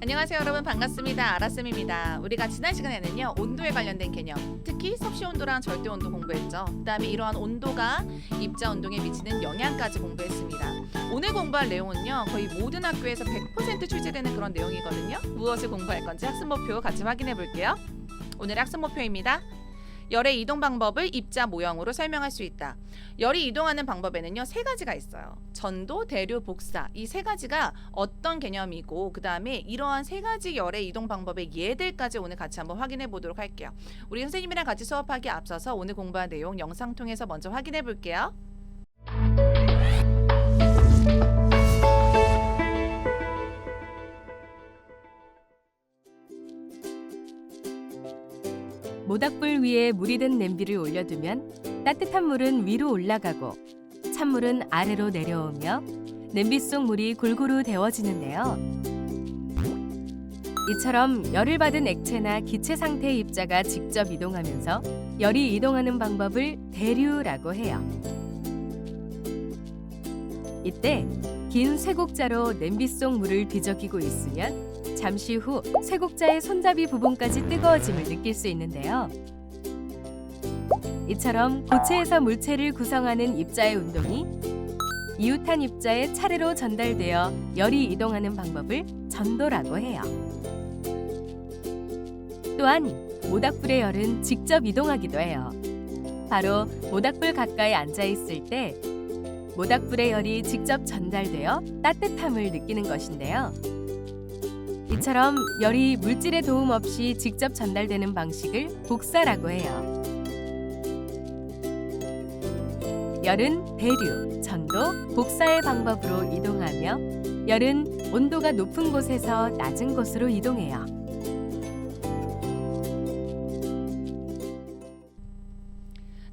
안녕하세요 여러분, 반갑습니다. 아라쌤입니다. 우리가 지난 시간에는요 온도에 관련된 개념, 특히 섭씨 온도랑 절대 온도 공부했죠. 그 다음에 이러한 온도가 입자 운동에 미치는 영향까지 공부했습니다. 오늘 공부할 내용은요 거의 모든 학교에서 100% 출제되는 그런 내용이거든요. 무엇을 공부할 건지 학습 목표 같이 확인해 볼게요. 오늘의 학습 목표입니다. 열의 이동 방법을 입자 모형으로 설명할 수 있다. 열이 이동하는 방법에는요 세 가지가 있어요. 전도, 대류, 복사, 이 세 가지가 어떤 개념이고, 그 다음에 이러한 세 가지 열의 이동 방법의 예들까지 오늘 같이 한번 확인해 보도록 할게요. 우리 선생님이랑 같이 수업하기 앞서서 오늘 공부한 내용 영상 통해서 먼저 확인해 볼게요. 모닥불 위에 물이 든 냄비를 올려두면 따뜻한 물은 위로 올라가고 찬물은 아래로 내려오며 냄비 속 물이 골고루 데워지는데요. 이처럼 열을 받은 액체나 기체 상태의 입자가 직접 이동하면서 열이 이동하는 방법을 대류라고 해요. 이때 긴 쇠국자로 냄비 속 물을 뒤적이고 있으면 잠시 후 쇠국자의 손잡이 부분까지 뜨거워짐을 느낄 수 있는데요. 이처럼 고체에서 물체를 구성하는 입자의 운동이 이웃한 입자에 차례로 전달되어 열이 이동하는 방법을 전도라고 해요. 또한 모닥불의 열은 직접 이동하기도 해요. 바로 모닥불 가까이 앉아 있을 때 모닥불의 열이 직접 전달되어 따뜻함을 느끼는 것인데요. 이처럼 열이 물질의 도움 없이 직접 전달되는 방식을 복사라고 해요. 열은 대류, 전도, 복사의 방법으로 이동하며 열은 온도가 높은 곳에서 낮은 곳으로 이동해요.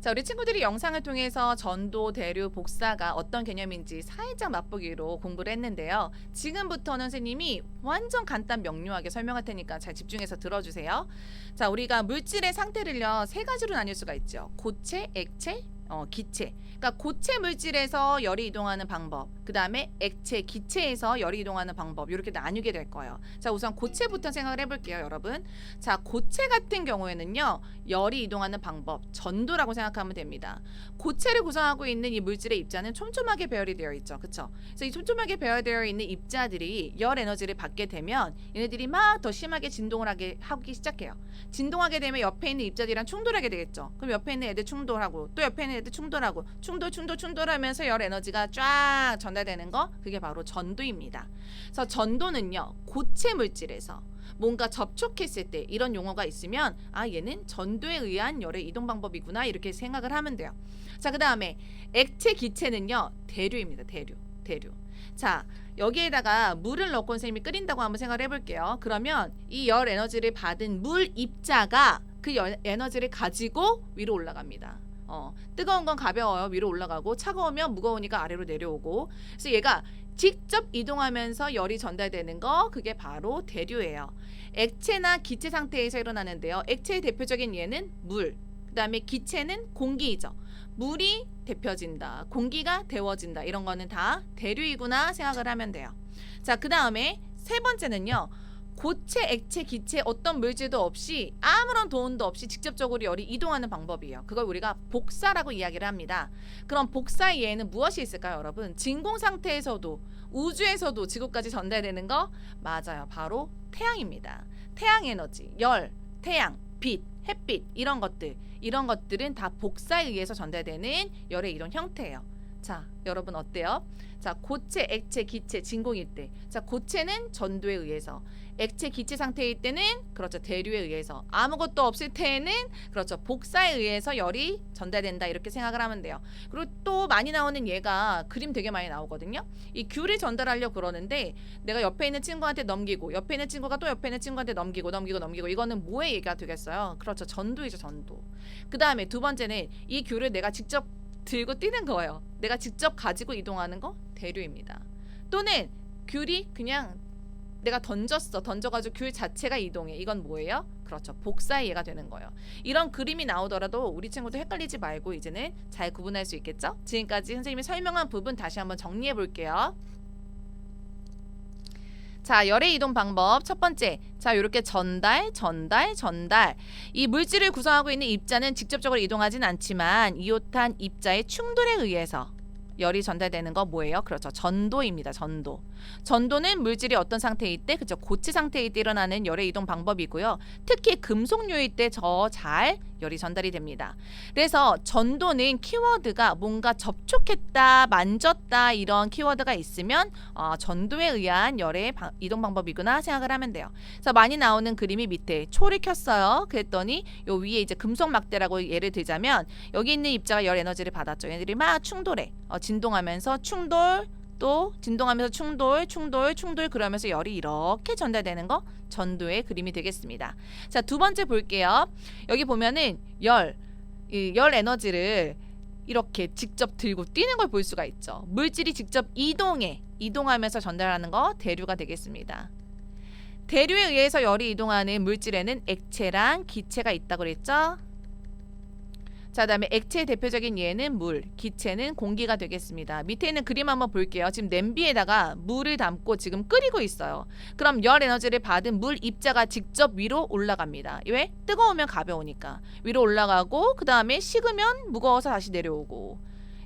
자, 우리 친구들이 영상을 통해서 전도, 대류, 복사가 어떤 개념인지 살짝 맛보기로 공부를 했는데요. 지금부터는 선생님이 완전 간단 명료하게 설명할 테니까 잘 집중해서 들어주세요. 자, 우리가 물질의 상태를요 세 가지로 나뉠 수가 있죠. 고체, 액체, 기체. 그러니까 고체 물질에서 열이 이동하는 방법, 그 다음에 액체, 기체에서 열이 이동하는 방법, 이렇게 나뉘게 될 거예요. 자, 우선 고체부터 생각을 해볼게요, 여러분. 자, 고체 같은 경우에는요 열이 이동하는 방법, 전도라고 생각하면 됩니다. 고체를 구성하고 있는 이 물질의 입자는 촘촘하게 배열이 되어 있죠, 그렇죠? 그래서 이 촘촘하게 배열되어 있는 입자들이 열 에너지를 받게 되면 얘네들이 막 더 심하게 진동을 하기 시작해요. 진동하게 되면 옆에 있는 입자들이랑 충돌하게 되겠죠. 그럼 옆에 있는 애들 충돌하고 또 옆에 있는 애들 충돌하고 충돌하면서 열 에너지가 쫙 전달되는 거, 그게 바로 전도입니다. 그래서 전도는요 고체 물질에서 뭔가 접촉했을 때 이런 용어가 있으면 얘는 전도에 의한 열의 이동 방법이구나, 이렇게 생각을 하면 돼요. 자, 그 다음에 액체 기체는요 대류입니다. 대류. 자, 여기에다가 물을 넣고 선생님이 끓인다고 한번 생각을 해볼게요. 그러면 이 열 에너지를 받은 물 입자가 그 열 에너지를 가지고 위로 올라갑니다. 뜨거운 건 가벼워요. 위로 올라가고, 차가우면 무거우니까 아래로 내려오고. 그래서 얘가 직접 이동하면서 열이 전달되는 거, 그게 바로 대류예요. 액체나 기체 상태에서 일어나는데요. 액체의 대표적인 예는 물, 그 다음에 기체는 공기이죠. 물이 데펴진다, 공기가 데워진다, 이런 거는 다 대류이구나 생각을 하면 돼요. 자, 그 다음에 세 번째는요 고체, 액체, 기체 어떤 물질도 없이 아무런 도움도 없이 직접적으로 열이 이동하는 방법이에요. 그걸 우리가 복사라고 이야기를 합니다. 그럼 복사의 예는 무엇이 있을까요, 여러분? 진공 상태에서도 우주에서도 지구까지 전달되는 거 맞아요. 바로 태양입니다. 태양 에너지, 열, 태양, 빛, 햇빛, 이런 것들은 다 복사에 의해서 전달되는 열의 이동 형태예요. 자, 여러분 어때요? 자, 고체, 액체, 기체, 진공일 때, 자, 고체는 전도에 의해서, 액체, 기체 상태일 때는 그렇죠 대류에 의해서, 아무것도 없을 때는 그렇죠 복사에 의해서 열이 전달된다, 이렇게 생각을 하면 돼요. 그리고 또 많이 나오는 예가 그림 되게 많이 나오거든요. 이 귤을 전달하려고 그러는데 내가 옆에 있는 친구한테 넘기고, 옆에 있는 친구가 또 옆에 있는 친구한테 넘기고, 이거는 뭐의 예가 되겠어요? 그렇죠, 전도이죠, 전도. 그 다음에 두 번째는 이 귤을 내가 직접 들고 뛰는 거예요. 내가 직접 가지고 이동하는 거 대류입니다. 또는 귤이 그냥 내가 던져가지고 귤 자체가 이동해, 이건 뭐예요? 그렇죠, 복사의 예가 되는 거예요. 이런 그림이 나오더라도 우리 친구도 헷갈리지 말고 이제는 잘 구분할 수 있겠죠? 지금까지 선생님이 설명한 부분 다시 한번 정리해 볼게요. 자, 열의 이동 방법 첫 번째. 자, 이렇게 전달, 전달, 전달. 이 물질을 구성하고 있는 입자는 직접적으로 이동하진 않지만 이오탄 입자의 충돌에 의해서 열이 전달되는 거 뭐예요? 그렇죠. 전도입니다. 전도. 전도는 물질이 어떤 상태일 때, 그죠? 고체 상태일 때 일어나는 열의 이동 방법이고요. 특히 금속류일 때 더 잘 열이 전달이 됩니다. 그래서 전도는 키워드가 뭔가 접촉했다, 만졌다 이런 키워드가 있으면 전도에 의한 열의 이동 방법이구나 생각을 하면 돼요. 그래서 많이 나오는 그림이 밑에 초를 켰어요. 그랬더니 요 위에 이제 금속 막대라고 예를 들자면 여기 있는 입자가 열 에너지를 받았죠. 얘들이 막 충돌해. 진동하면서 충돌 또 진동하면서 충돌, 충돌, 충돌 그러면서 열이 이렇게 전달되는 거 전도의 그림이 되겠습니다. 자, 두 번째 볼게요. 여기 보면은 열 에너지를 이렇게 직접 들고 뛰는 걸 볼 수가 있죠. 물질이 직접 이동하면서 전달하는 거 대류가 되겠습니다. 대류에 의해서 열이 이동하는 물질에는 액체랑 기체가 있다고 그랬죠. 자, 다음에 액체의 대표적인 예는 물, 기체는 공기가 되겠습니다. 밑에 있는 그림 한번 볼게요. 지금 냄비에다가 물을 담고 지금 끓이고 있어요. 그럼 열 에너지를 받은 물 입자가 직접 위로 올라갑니다. 왜? 뜨거우면 가벼우니까. 위로 올라가고 그 다음에 식으면 무거워서 다시 내려오고.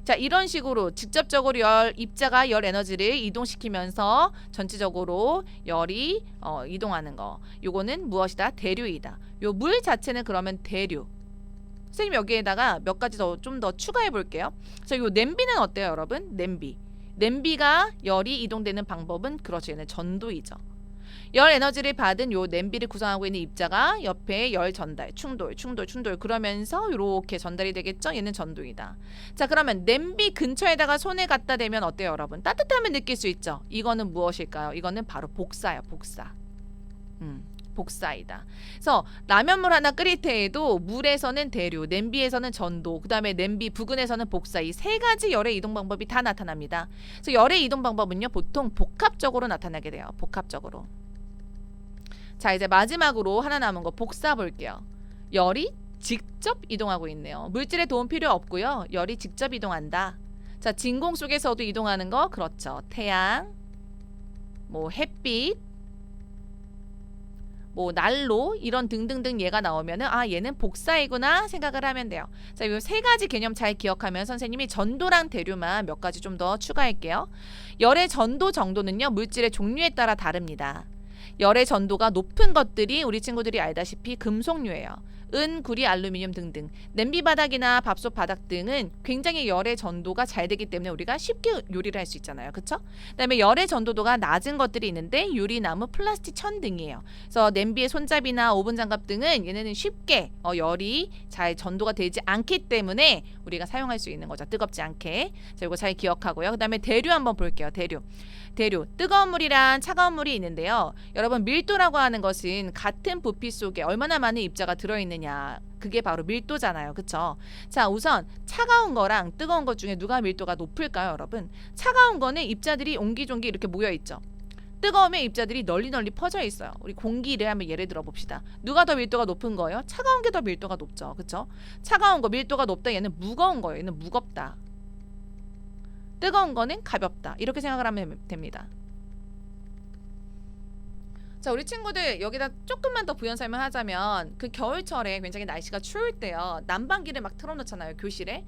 자, 이런 식으로 직접적으로 입자가 열 에너지를 이동시키면서 전체적으로 열이 이동하는 거. 요거는 무엇이다? 대류이다. 요 물 자체는 그러면 대류. 선생님 여기에다가 몇 가지 좀 더 추가해 볼게요. 자, 요 냄비는 어때요, 여러분? 냄비가 열이 이동되는 방법은 그렇죠. 얘는 전도이죠. 열 에너지를 받은 요 냄비를 구성하고 있는 입자가 옆에 열 전달, 충돌 그러면서 이렇게 전달이 되겠죠. 얘는 전도이다. 자, 그러면 냄비 근처에다가 손을 갖다 대면 어때요, 여러분? 따뜻함을 느낄 수 있죠. 이거는 무엇일까요? 이거는 바로 복사예요, 복사. 복사이다. 그래서 라면물 하나 끓일 때에도 물에서는 대류, 냄비에서는 전도, 그 다음에 냄비 부근에서는 복사, 이 세 가지 열의 이동 방법이 다 나타납니다. 그래서 열의 이동 방법은요 보통 복합적으로 나타나게 돼요. 복합적으로. 자, 이제 마지막으로 하나 남은 거 복사 볼게요. 열이 직접 이동하고 있네요. 물질의 도움 필요 없고요. 열이 직접 이동한다. 자, 진공 속에서도 이동하는 거 그렇죠. 태양, 뭐 햇빛, 뭐 난로 이런 등등등 얘가 나오면은 얘는 복사이구나 생각을 하면 돼요. 자, 이 세 가지 개념 잘 기억하면 선생님이 전도랑 대류만 몇 가지 좀 더 추가할게요. 열의 전도 정도는요 물질의 종류에 따라 다릅니다. 열의 전도가 높은 것들이 우리 친구들이 알다시피 금속류예요. 은, 구리, 알루미늄 등등. 냄비 바닥이나 밥솥 바닥 등은 굉장히 열의 전도가 잘 되기 때문에 우리가 쉽게 요리를 할 수 있잖아요. 그렇죠? 그다음에 열의 전도도가 낮은 것들이 있는데 유리, 나무, 플라스틱, 천 등이에요. 그래서 냄비의 손잡이나 오븐 장갑 등은 얘네는 쉽게 열이 잘 전도가 되지 않기 때문에 우리가 사용할 수 있는 거죠. 뜨겁지 않게. 자, 이거 잘 기억하고요. 그다음에 대류 한번 볼게요. 대류. 뜨거운 물이랑 차가운 물이 있는데요. 여러분 밀도라고 하는 것은 같은 부피 속에 얼마나 많은 입자가 들어있느냐 그게 바로 밀도잖아요. 그쵸? 자, 우선 차가운 거랑 뜨거운 것 중에 누가 밀도가 높을까요, 여러분? 차가운 거는 입자들이 옹기종기 이렇게 모여있죠. 뜨거우면 입자들이 널리 퍼져 있어요. 우리 공기를 한번 예를 들어 봅시다. 누가 더 밀도가 높은 거예요? 차가운 게 더 밀도가 높죠. 그쵸? 차가운 거 밀도가 높다. 얘는 무거운 거예요. 얘는 무겁다. 뜨거운 거는 가볍다. 이렇게 생각을 하면 됩니다. 자, 우리 친구들 여기다 조금만 더 부연 설명하자면 그 겨울철에 굉장히 날씨가 추울 때요. 난방기를 막 틀어놓잖아요. 교실에.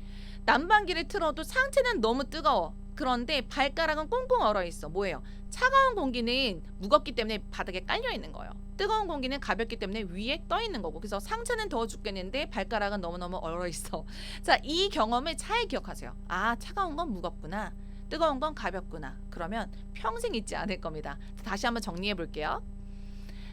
난방기를 틀어도 상체는 너무 뜨거워. 그런데 발가락은 꽁꽁 얼어 있어. 뭐예요? 차가운 공기는 무겁기 때문에 바닥에 깔려 있는 거예요. 뜨거운 공기는 가볍기 때문에 위에 떠 있는 거고. 그래서 상체는 더워 죽겠는데 발가락은 너무너무 얼어 있어. 자, 이 경험을 잘 기억하세요. 차가운 건 무겁구나. 뜨거운 건 가볍구나. 그러면 평생 잊지 않을 겁니다. 다시 한번 정리해 볼게요.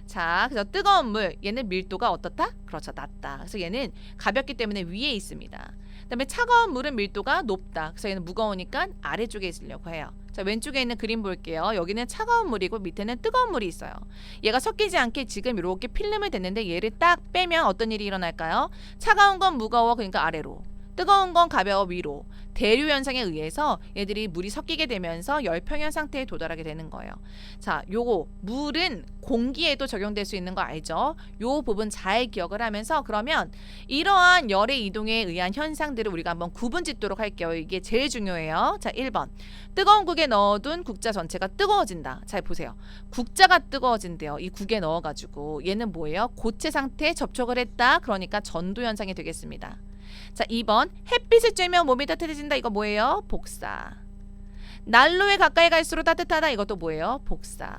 자, 그래서 뜨거운 물, 얘는 밀도가 어떻다? 그렇죠, 낮다. 그래서 얘는 가볍기 때문에 위에 있습니다. 그다음에 차가운 물은 밀도가 높다. 그래서 얘는 무거우니까 아래쪽에 있으려고 해요. 자, 왼쪽에 있는 그림 볼게요. 여기는 차가운 물이고 밑에는 뜨거운 물이 있어요. 얘가 섞이지 않게 지금 이렇게 필름을 댔는데 얘를 딱 빼면 어떤 일이 일어날까요? 차가운 건 무거워. 그러니까 아래로. 뜨거운 건 가벼워 위로. 대류 현상에 의해서 얘들이 물이 섞이게 되면서 열평형 상태에 도달하게 되는 거예요. 자, 요거 물은 공기에도 적용될 수 있는 거 알죠? 요 부분 잘 기억을 하면서 그러면 이러한 열의 이동에 의한 현상들을 우리가 한번 구분 짓도록 할게요. 이게 제일 중요해요. 자, 1번. 뜨거운 국에 넣어둔 국자 전체가 뜨거워진다. 잘 보세요. 국자가 뜨거워진대요. 이 국에 넣어가지고 얘는 뭐예요? 고체 상태에 접촉을 했다. 그러니까 전도 현상이 되겠습니다. 자, 2번. 햇빛을 쬐면 몸이 따뜻해진다. 이거 뭐예요? 복사. 난로에 가까이 갈수록 따뜻하다. 이것도 뭐예요? 복사.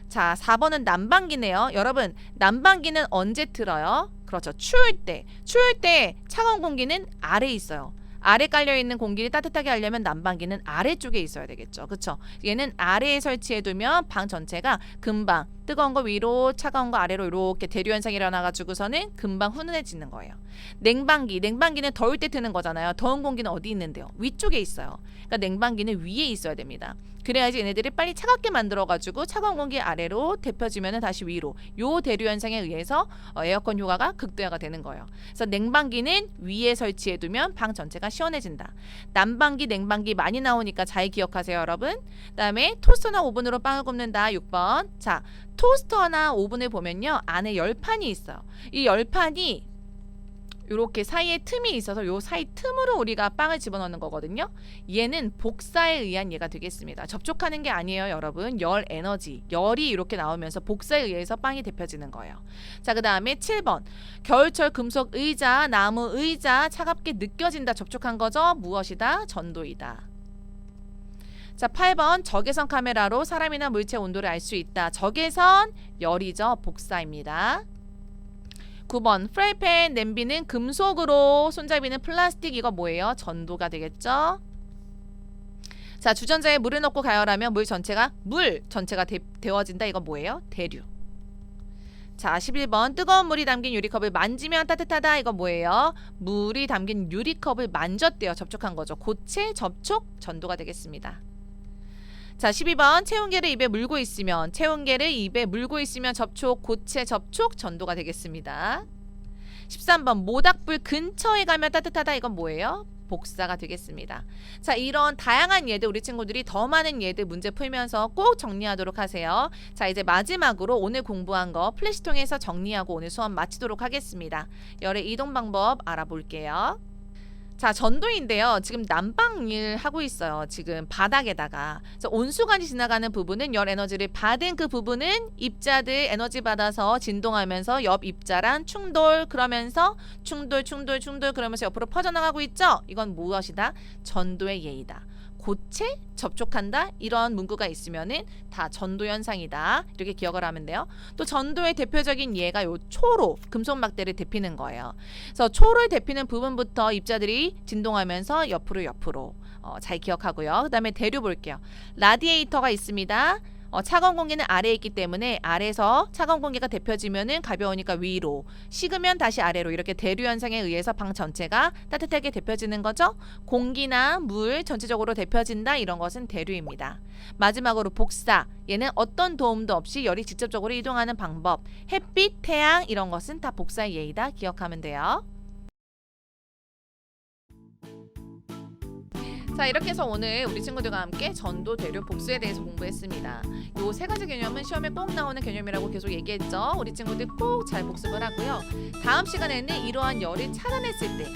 자, 4번은 난방기네요. 여러분, 난방기는 언제 틀어요? 그렇죠. 추울 때. 추울 때 차가운 공기는 아래에 있어요. 아래 깔려있는 공기를 따뜻하게 하려면 난방기는 아래쪽에 있어야 되겠죠. 그렇죠? 얘는 아래에 설치해두면 방 전체가 금방 뜨거운 거 위로 차가운 거 아래로 이렇게 대류 현상이 일어나가지고서는 금방 훈훈해지는 거예요. 냉방기는 더울 때 트는 거잖아요. 더운 공기는 어디 있는데요? 위쪽에 있어요. 그러니까 냉방기는 위에 있어야 됩니다. 그래야지 얘네들이 빨리 차갑게 만들어가지고 차가운 공기 아래로 데펴지면 다시 위로. 요 대류 현상에 의해서 에어컨 효과가 극대화가 되는 거예요. 그래서 냉방기는 위에 설치해두면 방 전체가 시원해진다. 난방기, 냉방기 많이 나오니까 잘 기억하세요, 여러분. 그다음에 토스터나 오븐으로 빵을 굽는다. 6번. 자, 토스터나 오븐을 보면요, 안에 열판이 있어요. 이 열판이 이렇게 사이에 틈이 있어서 요 사이 틈으로 우리가 빵을 집어넣는 거거든요. 얘는 복사에 의한 예가 되겠습니다. 접촉하는 게 아니에요, 여러분. 열 에너지, 열이 이렇게 나오면서 복사에 의해서 빵이 데펴지는 거예요. 자, 그 다음에 7번. 겨울철 금속 의자, 나무 의자 차갑게 느껴진다. 접촉한 거죠. 무엇이다? 전도이다. 자, 8번. 적외선 카메라로 사람이나 물체 온도를 알 수 있다. 적외선 열이죠. 복사입니다. 9번. 프라이팬, 냄비는 금속으로, 손잡이는 플라스틱. 이거 뭐예요? 전도가 되겠죠? 자, 주전자에 물을 넣고 가열하면 물 전체가 데워진다. 이거 뭐예요? 대류. 자, 11번. 뜨거운 물이 담긴 유리컵을 만지면 따뜻하다. 이거 뭐예요? 물이 담긴 유리컵을 만졌대요. 접촉한 거죠. 고체, 접촉, 전도가 되겠습니다. 자, 12번. 체온계를 입에 물고 있으면 접촉, 고체 접촉, 전도가 되겠습니다. 13번. 모닥불 근처에 가면 따뜻하다. 이건 뭐예요? 복사가 되겠습니다. 자, 이런 다양한 예들 우리 친구들이 더 많은 예들 문제 풀면서 꼭 정리하도록 하세요. 자, 이제 마지막으로 오늘 공부한 거 플래시통해서 정리하고 오늘 수업 마치도록 하겠습니다. 열의 이동 방법 알아볼게요. 자, 전도인데요. 지금 난방일 하고 있어요. 지금 바닥에다가. 그래서 온수관이 지나가는 부분은 열 에너지를 받은 그 부분은 입자들 에너지 받아서 진동하면서 옆 입자랑 충돌, 그러면서 충돌 그러면서 옆으로 퍼져나가고 있죠. 이건 무엇이다? 전도의 예이다. 고체 접촉한다. 이런 문구가 있으면은 다 전도 현상이다. 이렇게 기억을 하면 돼요. 또 전도의 대표적인 예가 요 초로, 금속 막대를 데피는 거예요. 그래서 초를 데피는 부분부터 입자들이 진동하면서 옆으로 잘 기억하고요. 그다음에 대류 볼게요. 라디에이터가 있습니다. 차가운 공기는 아래에 있기 때문에 아래에서 차가운 공기가 데펴지면은 가벼우니까 위로, 식으면 다시 아래로, 이렇게 대류 현상에 의해서 방 전체가 따뜻하게 데펴지는 거죠. 공기나 물 전체적으로 데펴진다. 이런 것은 대류입니다. 마지막으로 복사. 얘는 어떤 도움도 없이 열이 직접적으로 이동하는 방법. 햇빛, 태양 이런 것은 다 복사의 예이다. 기억하면 돼요. 자, 이렇게 해서 오늘 우리 친구들과 함께 전도, 대류, 복수에 대해서 공부했습니다. 요 세 가지 개념은 시험에 꼭 나오는 개념이라고 계속 얘기했죠. 우리 친구들 꼭 잘 복습을 하고요. 다음 시간에는 이러한 열을 차단했을 때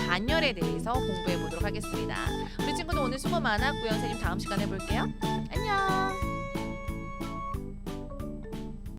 단열에 대해서 공부해 보도록 하겠습니다. 우리 친구들 오늘 수고 많았고요. 선생님 다음 시간에 볼게요. 안녕.